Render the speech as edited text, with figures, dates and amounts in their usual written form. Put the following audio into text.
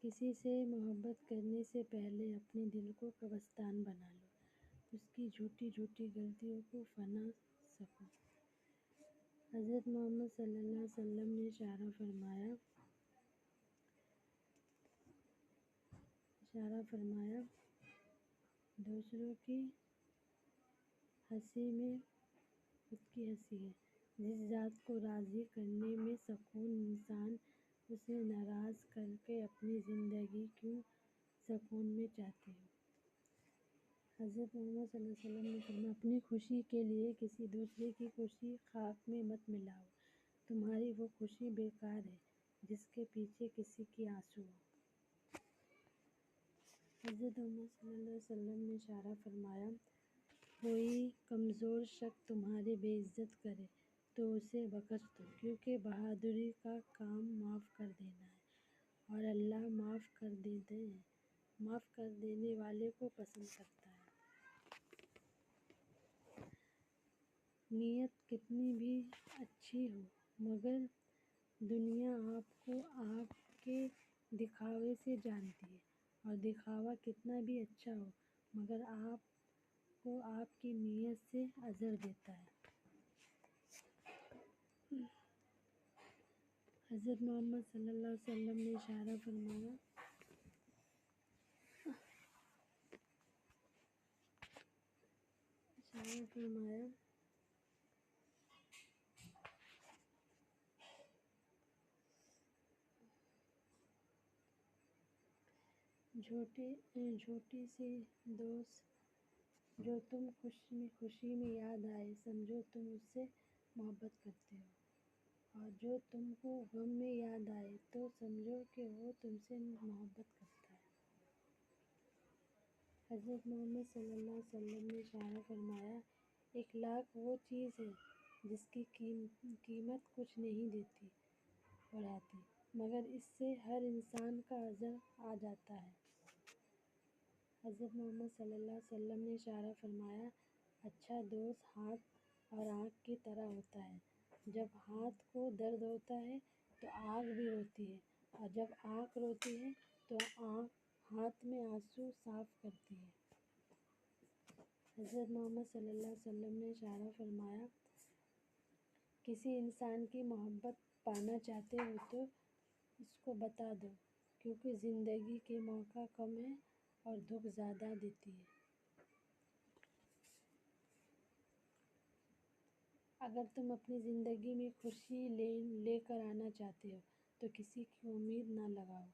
کسی سے محبت کرنے سے پہلے اپنے دل کو قبرستان بنا لو، اس کی جھوٹی جھوٹی غلطیوں کو فنا سکو۔ حضرت محمد صلی اللہ علیہ وسلم نے اشارہ فرمایا، دوسروں کی ہنسی میں خود کی ہنسی ہے۔ جس ذات کو راضی کرنے میں سکون، انسان اسے ناراض کر کے اپنی زندگی کیوں سکون میں چاہتے ہو۔ حضرت محمد صلی اللہ علیہ وسلم نے فرمایا، اپنی خوشی کے لیے کسی دوسرے کی خوشی خاک میں مت ملاؤ، تمہاری وہ خوشی بیکار ہے جس کے پیچھے کسی کی آنسو ہو۔ حضرت محمد صلی اللہ علیہ وسلم نے اشارہ فرمایا، کوئی کمزور شخص تمہاری بے عزت کرے تو اسے بخش دو، کیونکہ بہادری کا کام معاف کر دینا ہے، اور اللہ معاف کر دینے والے کو پسند کرتا ہے۔ نیت کتنی بھی اچھی ہو، مگر دنیا آپ کو آپ کے دکھاوے سے جانتی ہے، اور دکھاوا کتنا بھی اچھا ہو مگر آپ کو آپ کی نیت سے ازر دیتا ہے۔ حضرت محمد صلی اللہ علیہ وسلم نے اشارہ فرمایا، جھوٹی سی دوست جو تم خوشی میں یاد آئے، سمجھو تم اس سے محبت کرتے ہو، اور جو تم کو غم میں یاد آئے تو سمجھو کہ وہ تم سے محبت کرتا ہے۔ حضرت محمد صلی اللہ علیہ وسلم نے اشارہ فرمایا، اخلاق وہ چیز ہے جس کی قیمت کچھ نہیں بڑھاتی، مگر اس سے ہر انسان کا ازر آ جاتا ہے۔ حضرت محمد صلی اللہ علیہ وسلم نے اشارہ فرمایا، اچھا دوست ہاتھ اور آنکھ کی طرح ہوتا ہے، جب ہاتھ کو درد ہوتا ہے تو آنکھ بھی روتی ہے، اور جب آنکھ روتی ہے تو ہاتھ میں آنسو صاف کرتی ہے۔ حضرت محمد صلی اللہ علیہ وسلم نے اشارہ فرمایا، کسی انسان کی محبت پانا چاہتے ہو تو اس کو بتا دو، کیونکہ زندگی کے موقع کم ہیں اور دکھ زیادہ دیتی ہے۔ اگر تم اپنی زندگی میں خوشی لے کر آنا چاہتے ہو تو کسی کی امید نہ لگاؤ،